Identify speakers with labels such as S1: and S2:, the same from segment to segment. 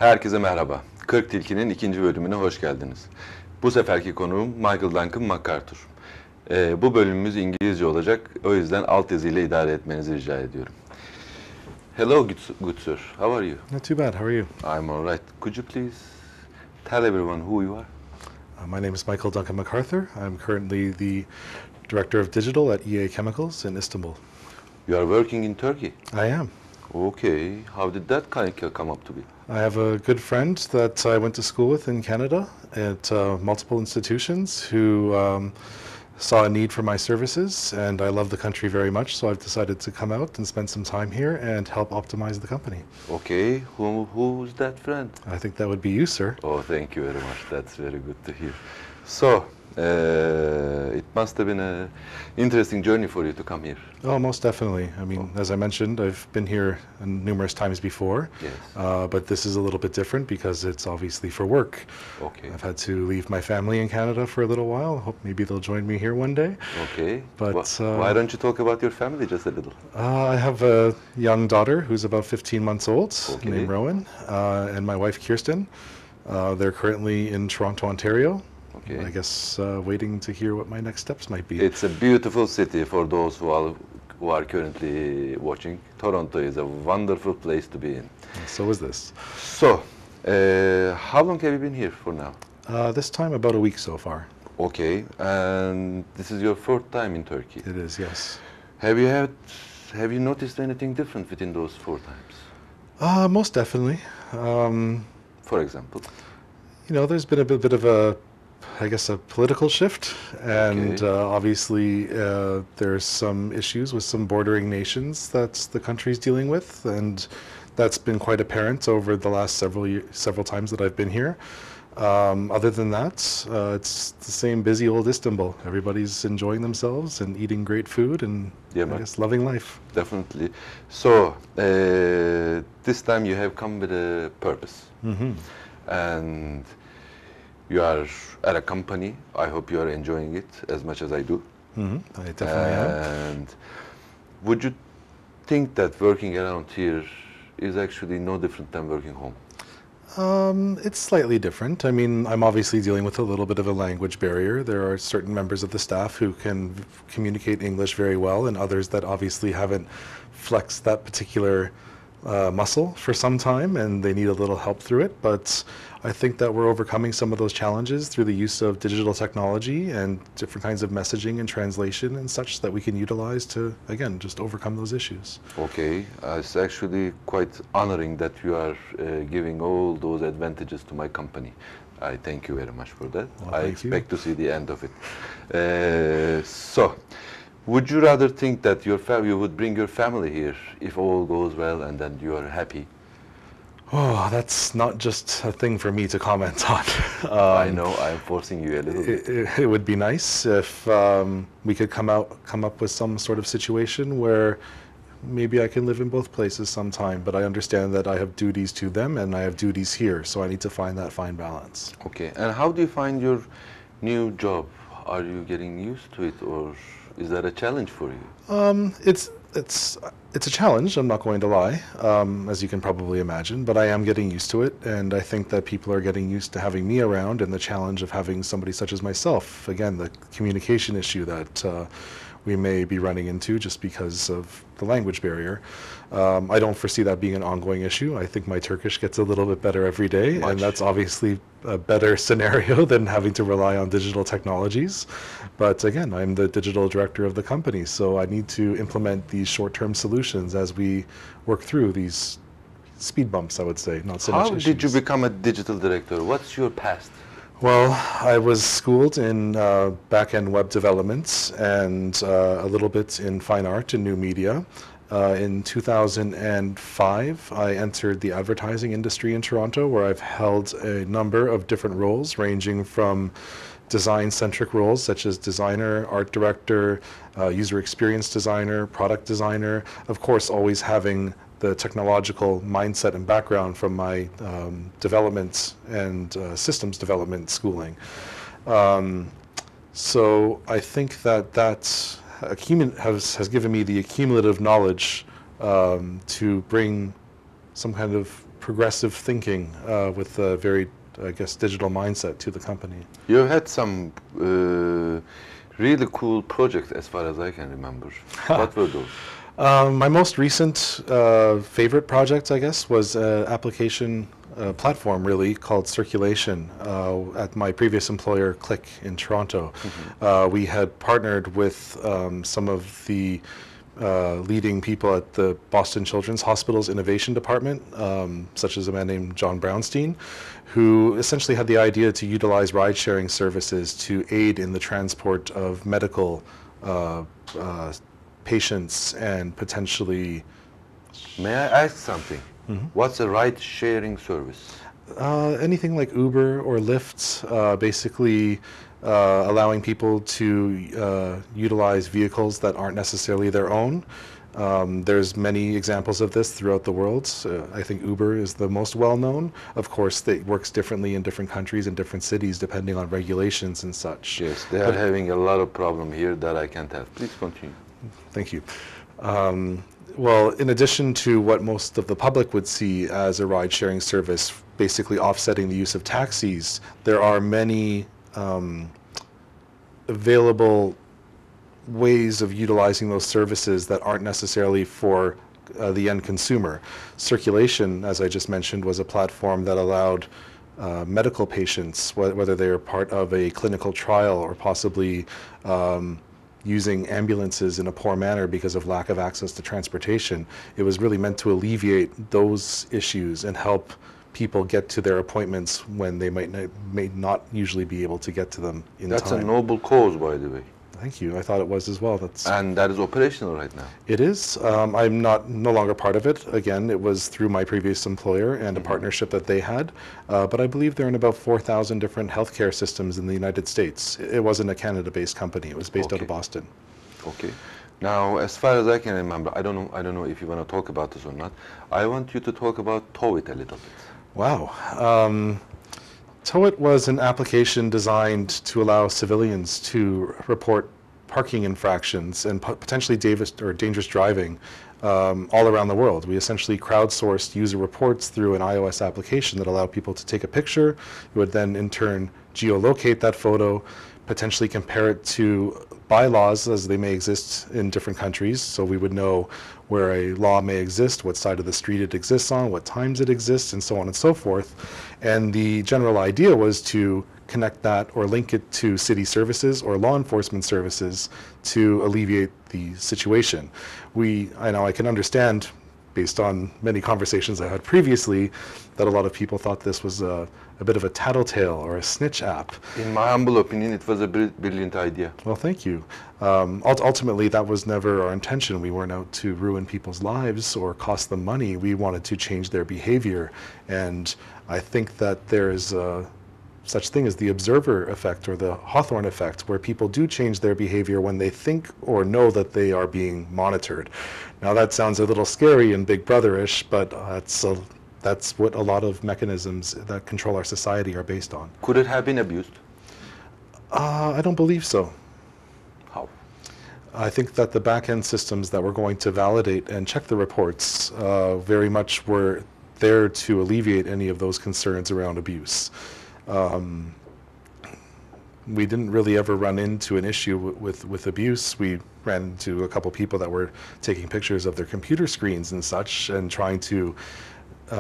S1: Herkese merhaba. 40 Tilki'nin ikinci bölümüne hoş geldiniz. Bu seferki konuğum Michael Duncan MacArthur. Bu bölümümüz İngilizce olacak, o yüzden altyazıyla idare etmenizi rica ediyorum. Hello, good sir. How are you?
S2: Not too bad. How are you?
S1: I'm all right. Could you please tell everyone who you are?
S2: My name is Michael Duncan MacArthur. I'm currently the Director of Digital at EFE Chemicals in Istanbul.
S1: You are working in Turkey?
S2: I am.
S1: Okay. How did that come up to be?
S2: I have a good friend that I went to school with in Canada at multiple institutions who saw a need for my services, and I love the country very much, so I've decided to come out and spend some time here and help optimize the company.
S1: Okay. Who's that friend?
S2: I think that would be you, sir.
S1: Oh, thank you very much. That's very good to hear. So, it must have been an interesting journey for you to come here.
S2: Oh, most definitely. I mean, as I mentioned, I've been here numerous times before,
S1: Yes.
S2: but this is a little bit different because it's obviously for work.
S1: Okay.
S2: I've had to leave my family in Canada for a little while. Hope maybe they'll join me here one day.
S1: Okay.
S2: But
S1: why don't you talk about your family just a little?
S2: I have a young daughter who's about 15 months old,
S1: Okay.
S2: named Rowan, and my wife Kirsten. They're currently in Toronto, Ontario.
S1: Okay.
S2: I guess waiting to hear what my next steps might be.
S1: It's a beautiful city for those who are currently watching. Toronto is a wonderful place to be in.
S2: So is this.
S1: So, how long have you been here for now?
S2: This time about a week so far.
S1: Okay, and this is your fourth time in Turkey.
S2: It is, yes.
S1: Have you noticed anything different within those 4 times?
S2: Most definitely.
S1: For example?
S2: You know, there's been a bit of a, I guess, a political shift, and
S1: Okay.
S2: obviously there's some issues with some bordering nations that the country's dealing with, and that's been quite apparent over the last several times that I've been here. Other than that, it's the same busy old Istanbul. Everybody's enjoying themselves and eating great food and
S1: Yeah,
S2: I
S1: man.
S2: guess loving life.
S1: Definitely. So, this time you have come with a purpose.
S2: Mm-hmm.
S1: And you are at a company. I hope you are enjoying it as much as I do.
S2: Mm-hmm. I definitely am.
S1: And would you think that working around here is actually no different than working home?
S2: It's slightly different. I mean, I'm obviously dealing with a little bit of a language barrier. There are certain members of the staff who can communicate English very well, and others that obviously haven't flexed that particular muscle for some time, and they need a little help through it. But I think that we're overcoming some of those challenges through the use of digital technology and different kinds of messaging and translation and such that we can utilize to, again, just overcome those issues.
S1: Okay, it's actually quite honoring that you are giving all those advantages to my company. I thank you very much for that.
S2: Well,
S1: I
S2: thank you.
S1: expect to see the end of it. So, would you rather think that you would bring your family here if all goes well and then you are happy?
S2: Oh, that's not just a thing for me to comment on.
S1: I know I'm forcing you a little bit.
S2: It would be nice if we could come up with some sort of situation where maybe I can live in both places sometime, but I understand that I have duties to them and I have duties here, so I need to find that fine balance.
S1: Okay, and how do you find your new job? Are you getting used to it, or is that a challenge for you?
S2: It's a challenge, I'm not going to lie, as you can probably imagine, but I am getting used to it, and I think that people are getting used to having me around, and the challenge of having somebody such as myself. Again, the communication issue that we may be running into just because of the language barrier. I don't foresee that being an ongoing issue. I think my Turkish gets a little bit better every day,
S1: Much.
S2: and that's obviously a better scenario than having to rely on digital technologies. But again, I'm the digital director of the company, so I need to implement these short-term solutions as we work through these speed bumps, I would say, not so much
S1: How
S2: issues.
S1: did you become a digital director? What's your past?
S2: Well, I was schooled in back-end web development and a little bit in fine art and new media. In 2005, I entered the advertising industry in Toronto, where I've held a number of different roles, ranging from design-centric roles such as designer, art director, user experience designer, product designer, of course always having the technological mindset and background from my development and systems development schooling. So I think that has given me the accumulative knowledge to bring some kind of progressive thinking with a very, I guess, digital mindset to the company.
S1: You had some really cool projects as far as I can remember. What were those?
S2: My most recent favorite project, I guess, was an application platform really called Circulation at my previous employer, KIRK in Toronto. We had partnered with some of the leading people at the Boston Children's Hospital's Innovation Department, such as a man named John Brownstein, who essentially had the idea to utilize ride-sharing services to aid in the transport of medical patients and potentially...
S1: May I ask something? What's a ride-sharing service?
S2: Anything like Uber or Lyft, basically allowing people to utilize vehicles that aren't necessarily their own. There's many examples of this throughout the world. I think Uber is the most well-known. Of course, it works differently in different countries and different cities depending on regulations and such.
S1: Yes, they are having a lot of problem here that I can't help. Please continue.
S2: Thank you. Well, in addition to what most of the public would see as a ride-sharing service, basically offsetting the use of taxis, there are many available ways of utilizing those services that aren't necessarily for the end consumer. Circulation, as I just mentioned, was a platform that allowed medical patients, whether they are part of a clinical trial or possibly using ambulances in a poor manner because of lack of access to transportation. It was really meant to alleviate those issues and help people get to their appointments when they may not usually be able to get to them in time.
S1: That's a noble cause, by the way.
S2: Thank you. I thought it was as well.
S1: And that is operational right now.
S2: It is. I'm no longer part of it. Again, it was through my previous employer and a partnership that they had. But I believe they're in about 4,000 different healthcare systems in the United States. It wasn't a Canada-based company. It was based out of Boston. Okay.
S1: Now, as far as I can remember, I don't know if you want to talk about this or not. I want you to talk about TOWIT a little bit.
S2: Wow. TOWIT was an application designed to allow civilians to report parking infractions and potentially dangerous driving all around the world. We essentially crowdsourced user reports through an iOS application that allowed people to take a picture. It would then in turn geolocate that photo, potentially compare it to bylaws as they may exist in different countries, so we would know where a law may exist, what side of the street it exists on, what times it exists, and so on and so forth. And the general idea was to connect that or link it to city services or law enforcement services to alleviate the situation. I know I can understand, based on many conversations I had previously, that a lot of people thought this was a bit of a tattletale or a snitch app.
S1: In my humble opinion, it was a brilliant idea.
S2: Well, thank you. Ultimately, that was never our intention. We weren't out to ruin people's lives or cost them money. We wanted to change their behavior. And I think that there is such thing as the observer effect or the Hawthorne effect, where people do change their behavior when they think or know that they are being monitored. Now that sounds a little scary and Big Brother-ish, but that's what a lot of mechanisms that control our society are based on.
S1: Could it have been abused?
S2: I don't believe so.
S1: How?
S2: I think that the back-end systems that were going to validate and check the reports very much were there to alleviate any of those concerns around abuse. We didn't really ever run into an issue with abuse. We ran into a couple people that were taking pictures of their computer screens and such and trying to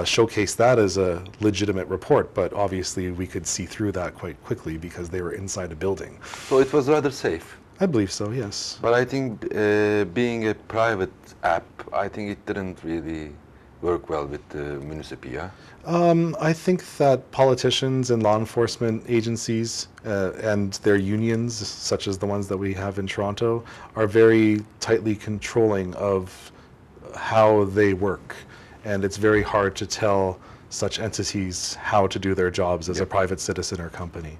S2: showcase that as a legitimate report, but obviously we could see through that quite quickly because they were inside a building.
S1: So it was rather safe?
S2: I believe so, yes.
S1: But I think being a private app, I think it didn't really work well with the municipia.
S2: I think that politicians and law enforcement agencies and their unions, such as the ones that we have in Toronto, are very tightly controlling of how they work. And it's very hard to tell such entities how to do their jobs as a private citizen or company.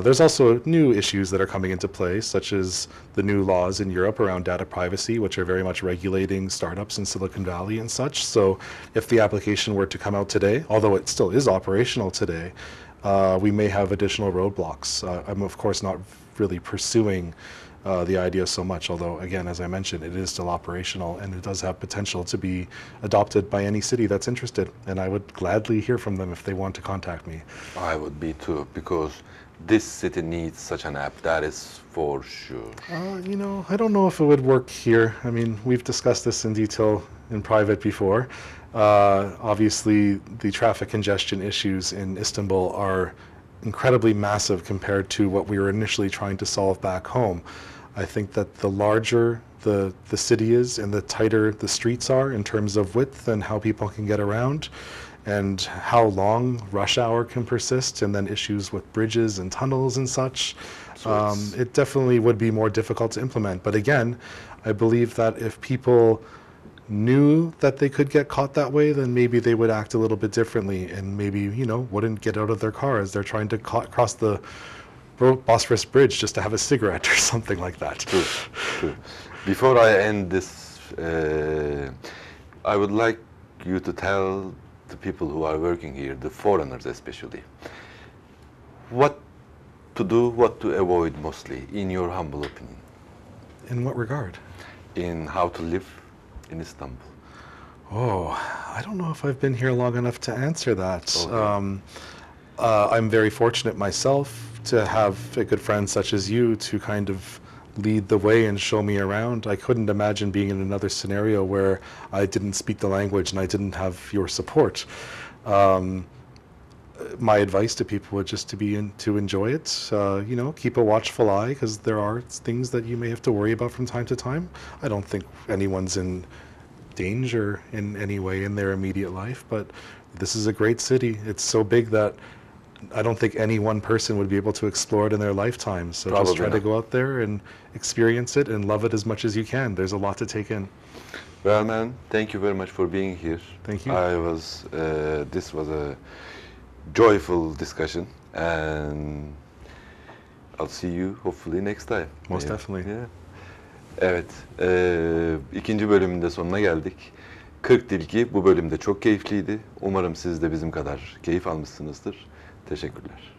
S2: There's also new issues that are coming into play, such as the new laws in Europe around data privacy, which are very much regulating startups in Silicon Valley and such. So if the application were to come out today, although it still is operational today, we may have additional roadblocks. I'm of course not really pursuing the idea so much, although, again, as I mentioned, it is still operational and it does have potential to be adopted by any city that's interested. And I would gladly hear from them if they want to contact me.
S1: I would be too, because this city needs such an app, that is for sure.
S2: I don't know if it would work here. I mean, we've discussed this in detail in private before. Obviously, the traffic congestion issues in Istanbul are incredibly massive compared to what we were initially trying to solve back home. I think that the larger the city is and the tighter the streets are in terms of width and how people can get around, and how long rush hour can persist, and then issues with bridges and tunnels and such, it definitely would be more difficult to implement. But again, I believe that if people knew that they could get caught that way, then maybe they would act a little bit differently and maybe, wouldn't get out of their car as they're trying to cross the Bosphorus Bridge just to have a cigarette or something like that.
S1: True, true. Before I end this, I would like you to tell the people who are working here, the foreigners especially, what to do, what to avoid mostly, in your humble opinion.
S2: In what regard?
S1: In how to live in Istanbul.
S2: Oh, I don't know if I've been here long enough to answer that.
S1: Okay.
S2: I'm very fortunate myself to have a good friend such as you to kind of lead the way and show me around. I couldn't imagine being in another scenario where I didn't speak the language and I didn't have your support. My advice to people would just to enjoy it. Keep a watchful eye, because there are things that you may have to worry about from time to time. I don't think anyone's in danger in any way in their immediate life, but this is a great city. It's so big that I don't think any one person would be able to explore it in their lifetime. So
S1: Probably
S2: just try
S1: not.
S2: to go out there and experience it and love it as much as you can. There's a lot to take in.
S1: Well, man, thank you very much for being here.
S2: Thank you.
S1: This was a joyful discussion, and I'll see you hopefully next time.
S2: Most definitely.
S1: Yeah. Evet, ikinci bölümün de sonuna geldik. 40 Tilki bu bölümde çok keyifliydi. Umarım siz de bizim kadar keyif almışsınızdır. Teşekkürler.